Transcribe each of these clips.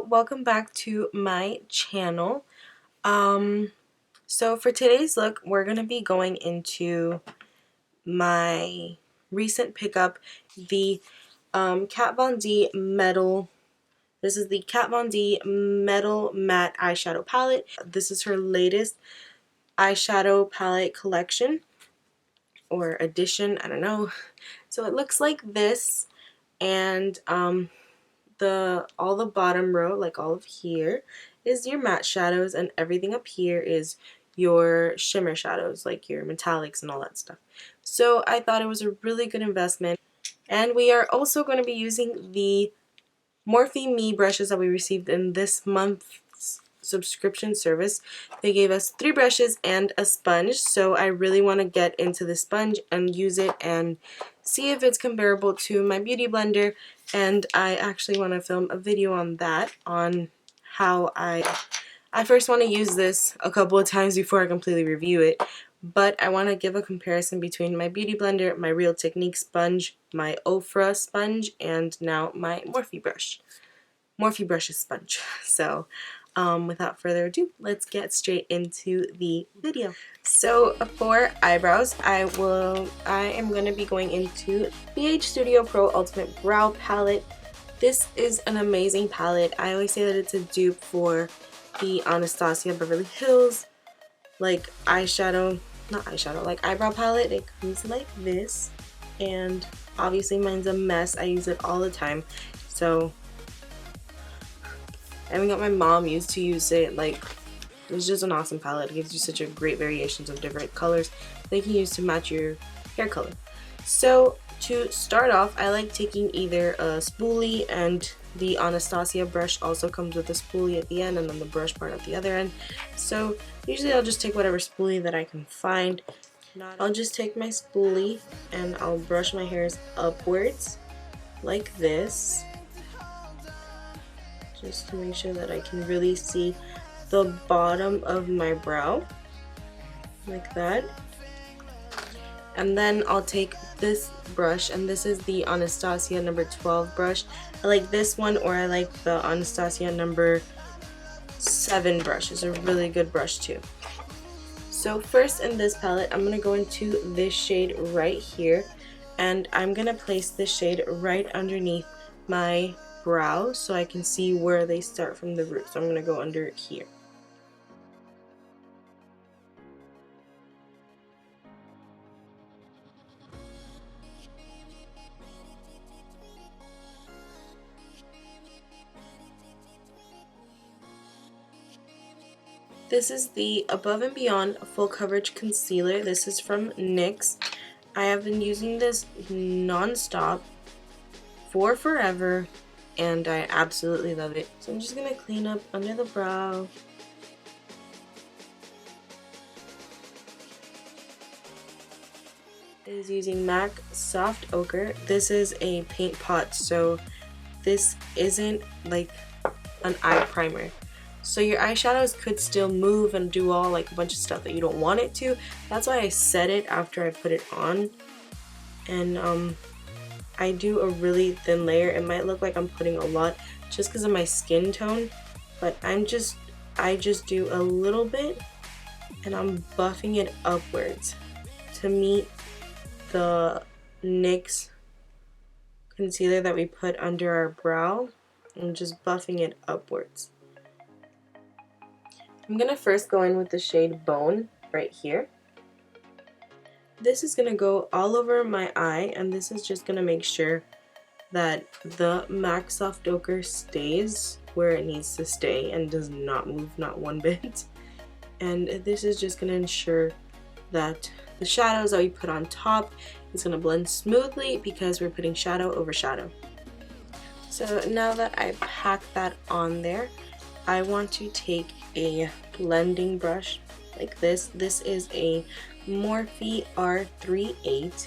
So welcome back to my channel. So for today's look, we're going to be going into my recent pickup, the Kat Von D Metal. This is the Kat Von D Metal Matte Eyeshadow Palette. This is her latest eyeshadow palette collection or edition, I don't know. So it looks like this, and all the bottom row, like all of here, is your matte shadows, and everything up here is your shimmer shadows, like your metallics and all that stuff. So I thought it was a really good investment. And we are also going to be using the Morphe Me brushes that we received in this month's subscription service. They gave us 3 brushes and a sponge, so I really want to get into the sponge and use it and see if it's comparable to my beauty blender. And I actually want to film a video on that, on how I first want to use this a couple of times before I completely review it. But I want to give a comparison between my beauty blender, my Real Technique sponge, my Ofra sponge, and now my Morphe brush. Morphe brush's sponge. So without further ado, let's get straight into the video. So for eyebrows, I am going to be going into BH Studio Pro Ultimate Brow Palette. This is an amazing palette. I always say that it's a dupe for the Anastasia Beverly Hills like eyeshadow, not eyeshadow, like eyebrow palette. It comes like this, and obviously mine's a mess. I use it all the time. So I even got my mom used to use it. Like, it's just an awesome palette. It gives you such a great variations of different colors that you can use to match your hair color. So to start off, I like taking either a spoolie, and the Anastasia brush also comes with a spoolie at the end and then the brush part at the other end. So usually I'll just take whatever spoolie that I can find. I'll just take my spoolie and I'll brush my hairs upwards like this, just to make sure that I can really see the bottom of my brow, like that. And then I'll take this brush, and this is the Anastasia number 12 brush. I like this one, or I like the Anastasia number 7 brush. It's a really good brush too. So first in this palette, I'm going to go into this shade right here, and I'm going to place this shade right underneath my brow so I can see where they start from the root. So I'm going to go under here. This is the Above and Beyond Full Coverage Concealer. This is from NYX. I have been using this non-stop for forever, and I absolutely love it. So I'm just going to clean up under the brow. It is using MAC Soft Ochre. This is a paint pot, so this isn't like an eye primer. So your eyeshadows could still move and do all like a bunch of stuff that you don't want it to. That's why I set it after I put it on. And I do a really thin layer. It might look like I'm putting a lot just because of my skin tone, but I just do a little bit, and I'm buffing it upwards to meet the NYX concealer that we put under our brow. I'm just buffing it upwards. I'm going to first go in with the shade Bone right here. This is going to go all over my eye, and this is just going to make sure that the MAC Soft Ochre stays where it needs to stay and does not move, not one bit. And this is just going to ensure that the shadows that we put on top is going to blend smoothly because we're putting shadow over shadow. So now that I pack that on there, I want to take a blending brush like this. This is a Morphe R38,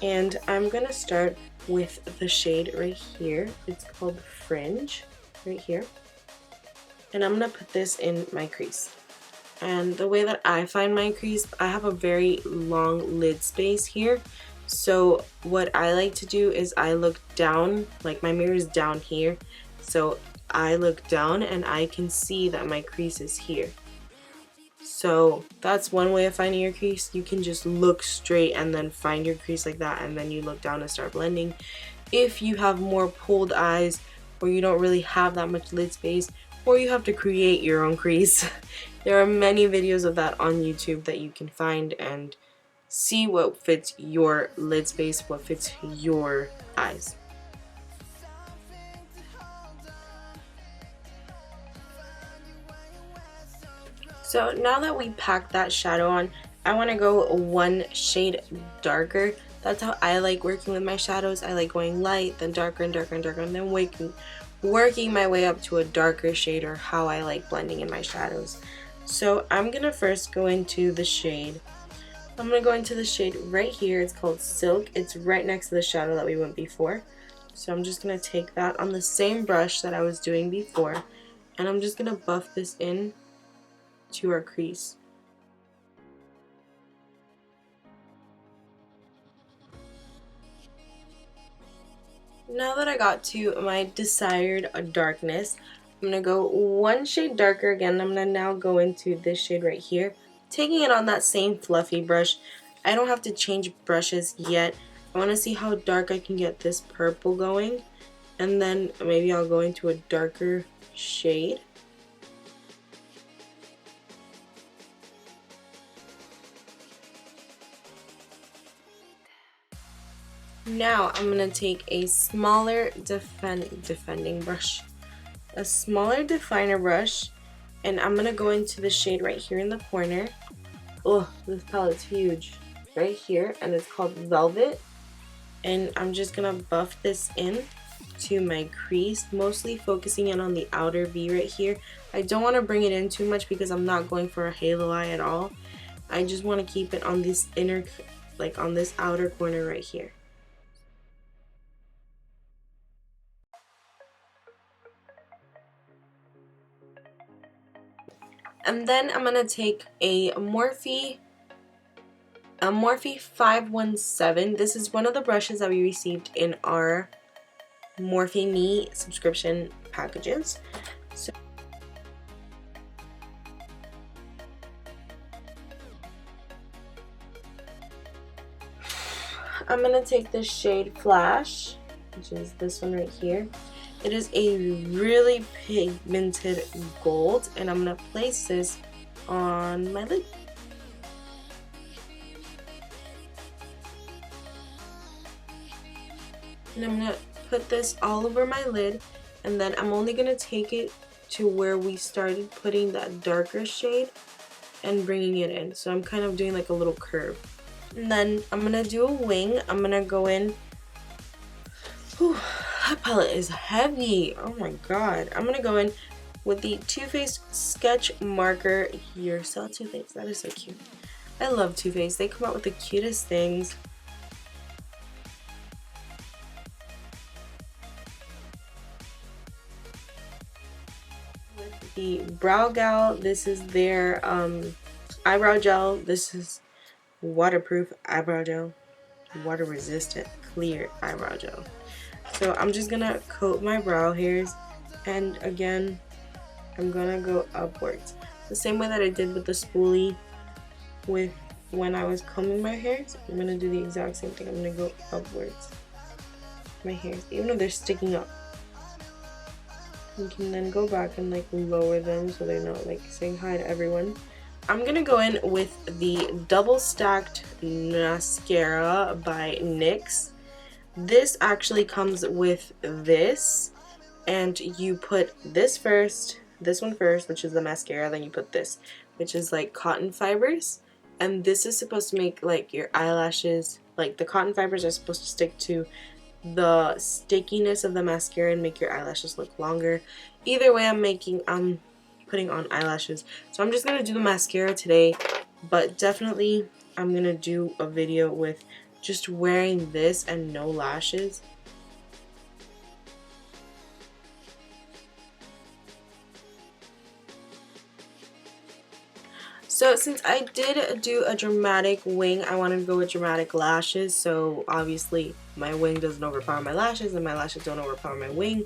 and I'm gonna start with the shade right here. It's called Fringe right here, and I'm gonna put this in my crease. And the way that I find my crease, I have a very long lid space here, so what I like to do is I look down, like my mirror is down here, so I look down and I can see that my crease is here. So that's one way of finding your crease. You can just look straight and then find your crease like that, and then you look down and start blending. If you have more pulled eyes, or you don't really have that much lid space, or you have to create your own crease, there are many videos of that on YouTube that you can find and see what fits your lid space, what fits your eyes. So now that we packed that shadow on, I want to go one shade darker. That's how I like working with my shadows. I like going light, then darker and darker and darker, and then working my way up to a darker shade, or how I like blending in my shadows. So I'm going to first go into the shade. I'm going to go into the shade right here. It's called Silk. It's right next to the shadow that we went before. So I'm just going to take that on the same brush that I was doing before, and I'm just going to buff this in to our crease. Now that I got to my desired darkness, I'm going to go one shade darker again. I'm going to now go into this shade right here, taking it on that same fluffy brush. I don't have to change brushes yet. I want to see how dark I can get this purple going, and then maybe I'll go into a darker shade. Now I'm going to take a smaller defending brush, a smaller definer brush, and I'm going to go into the shade right here in the corner. Oh, this palette's huge. Right here, and it's called Velvet. And I'm just going to buff this in to my crease, mostly focusing in on the outer V right here. I don't want to bring it in too much because I'm not going for a halo eye at all. I just want to keep it on this inner, like on this outer corner right here. And then I'm going to take a Morphe 517. This is one of the brushes that we received in our Morphe Me subscription packages. So I'm going to take this shade Flash, which is this one right here. It is a really pigmented gold, and I'm going to place this on my lid. And I'm going to put this all over my lid, and then I'm only going to take it to where we started putting that darker shade and bringing it in. So I'm kind of doing like a little curve. And then I'm going to do a wing. I'm going to go in. Whew, that palette is heavy. Oh my god. I'm going to go in with the Too Faced Sketch Marker. You're so Too Faced. That is so cute. I love Too Faced. They come out with the cutest things. With the BrowGal, this is their eyebrow gel. This is waterproof eyebrow gel. Water resistant clear eyebrow gel. So I'm just gonna coat my brow hairs, and again I'm gonna go upwards the same way that I did with the spoolie with when I was combing my hairs. I'm gonna do the exact same thing. I'm gonna go upwards my hairs, even though they're sticking up. You can then go back and like lower them so they're not like saying hi to everyone. I'm gonna go in with the Double Stacked Mascara by NYX. This actually comes with this, and you put this first, this one first, which is the mascara, then you put this, which is like cotton fibers, and this is supposed to make like your eyelashes, like the cotton fibers are supposed to stick to the stickiness of the mascara and make your eyelashes look longer. Either way, I'm putting on eyelashes, so I'm just gonna do the mascara today, but definitely I'm gonna do a video with just wearing this and no lashes. So since I did do a dramatic wing, I wanted to go with dramatic lashes, so obviously my wing doesn't overpower my lashes and my lashes don't overpower my wing.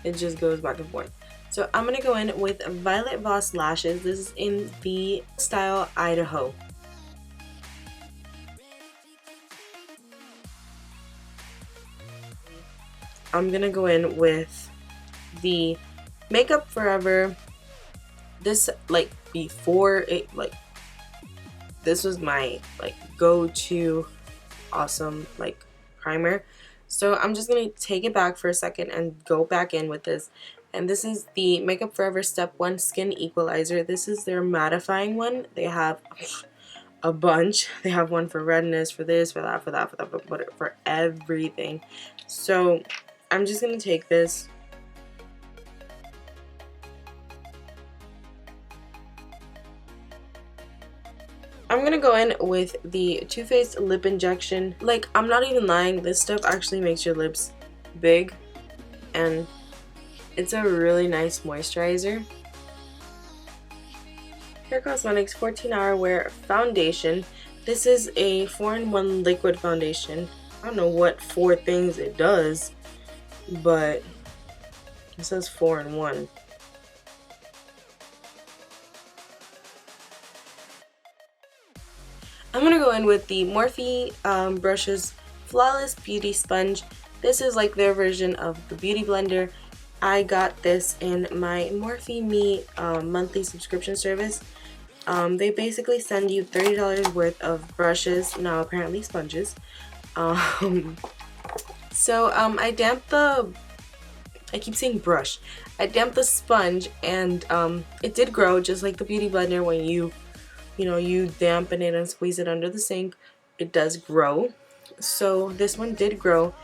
It just goes back and forth. So I'm going to go in with Violet Voss lashes. This is in the style Idaho. I'm going to go in with the Makeup Forever. This, like, before it, like, this was my, like, go-to awesome, like, primer. So I'm just going to take it back for a second and go back in with this. And this is the Makeup Forever Step 1 Skin Equalizer. This is their mattifying one. They have a bunch. They have one for redness, for this, for that, for that, for that, for everything. So I'm just going to take this. I'm gonna go in with the Too Faced Lip Injection. Like, I'm not even lying, this stuff actually makes your lips big, and it's a really nice moisturizer. Hair Cosmetics 14-Hour Wear Foundation. This is a 4-in-1 liquid foundation. I don't know what 4 things it does, but it says 4-in-1. I'm going to go in with the Morphe Brushes Flawless Beauty Sponge. This is like their version of the Beauty Blender. I got this in my Morphe Me monthly subscription service. They basically send you $30 worth of brushes, now apparently sponges. I damped the, I keep saying brush. I damped the sponge, and it did grow just like the Beauty Blender. When you dampen it and squeeze it under the sink, it does grow. So this one did grow.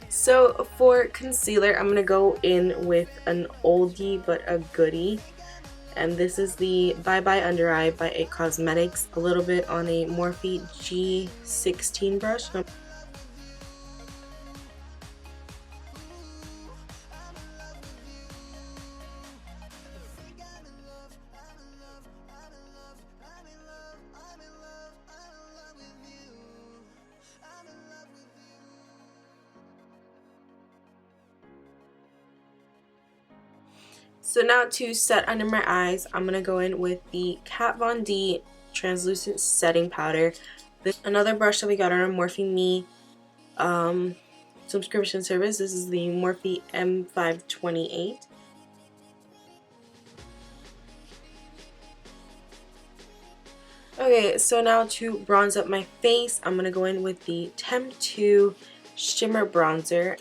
So for concealer, I'm going to go in with an oldie but a goodie. And this is the Bye Bye Under Eye by It Cosmetics. A little bit on a Morphe G16 brush. So now to set under my eyes, I'm going to go in with the Kat Von D Translucent Setting Powder. Another brush that we got on our Morphe Me subscription service. This is the Morphe M528. Okay, so now to bronze up my face, I'm going to go in with the Temp 2 Shimmer Bronzer.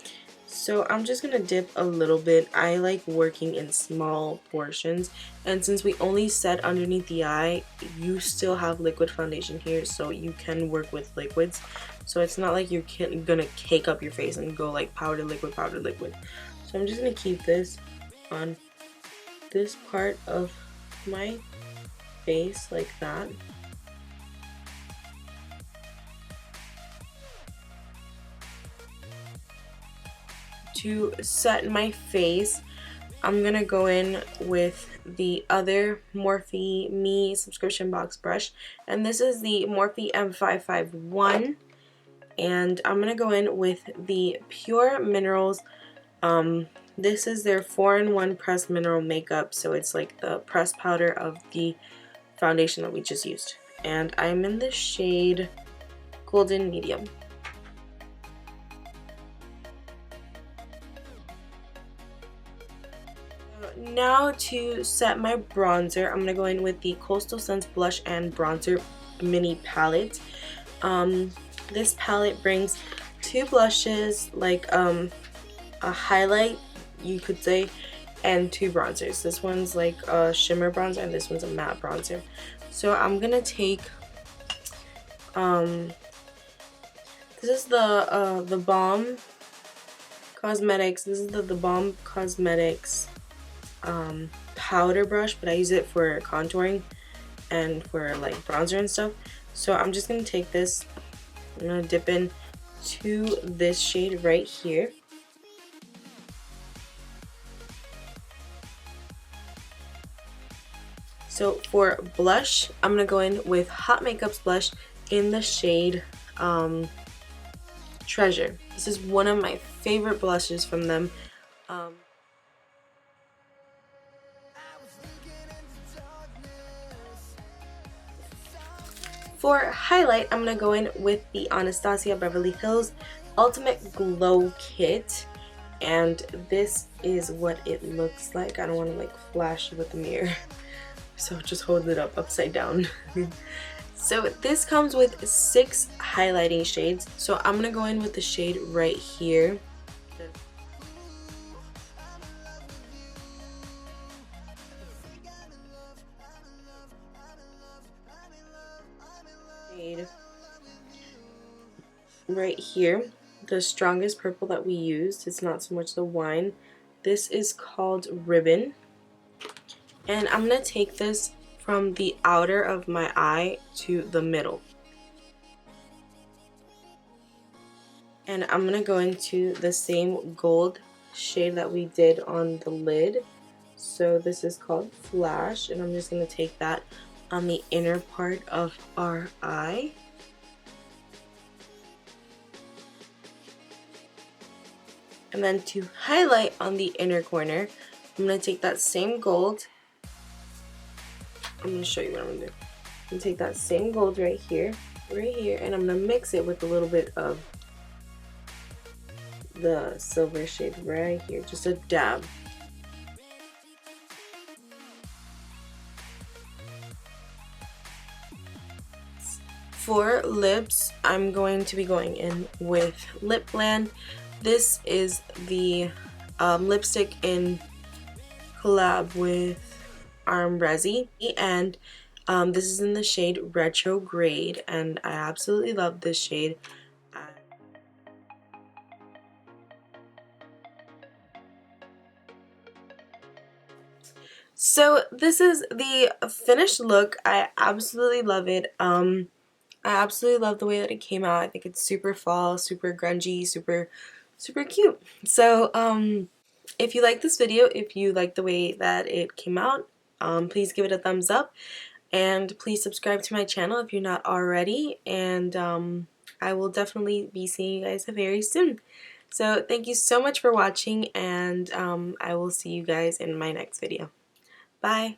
So I'm just going to dip a little bit. I like working in small portions, and since we only set underneath the eye, you still have liquid foundation here, so you can work with liquids. So it's not like you're going to cake up your face and go like powder, liquid, powder, liquid. So I'm just going to keep this on this part of my face like that. To set my face, I'm gonna go in with the other Morphe Me subscription box brush, and this is the Morphe M551, and I'm gonna go in with the Pure Minerals. This is their 4-in-1 pressed mineral makeup, so it's like the pressed powder of the foundation that we just used, and I'm in the shade Golden Medium. Now to set my bronzer, I'm going to go in with the Coastal Scents Blush and Bronzer Mini Palette. This palette brings 2 blushes, like a highlight, you could say, and 2 bronzers. This one's like a shimmer bronzer and this one's a matte bronzer. So I'm going to take, this is the Balm Cosmetics, this is the Balm Cosmetics powder brush, but I use it for contouring and for like bronzer and stuff. So I'm just going to take this, I'm going to dip in to this shade right here. So for blush, I'm going to go in with Hot Makeup's blush in the shade Treasure. This is one of my favorite blushes from them. For highlight, I'm going to go in with the Anastasia Beverly Hills Ultimate Glow Kit. And this is what it looks like. I don't want to like flash with the mirror. So just hold it up upside down. So this comes with 6 highlighting shades. So I'm going to go in with the shade right here. Shade right here, the strongest purple that we used. It's not so much the wine. This is called Ribbon. And I'm going to take this from the outer of my eye to the middle. And I'm going to go into the same gold shade that we did on the lid. So this is called Flash, and I'm just going to take that on the inner part of our eye. And then to highlight on the inner corner, I'm going to take that same gold. I'm going to show you what I'm going to do. I'm going to take that same gold right here, and I'm going to mix it with a little bit of the silver shade right here, just a dab. For lips, I'm going to be going in with Lip Blend. This is the lipstick in collab with Resi, and this is in the shade Retrograde, and I absolutely love this shade. So this is the finished look. I absolutely love it. I absolutely love the way that it came out. I think it's super fall, super grungy, super cute. So if you like this video, if you like the way that it came out, please give it a thumbs up, and please subscribe to my channel if you're not already, and I will definitely be seeing you guys very soon. So thank you so much for watching, and I will see you guys in my next video. Bye!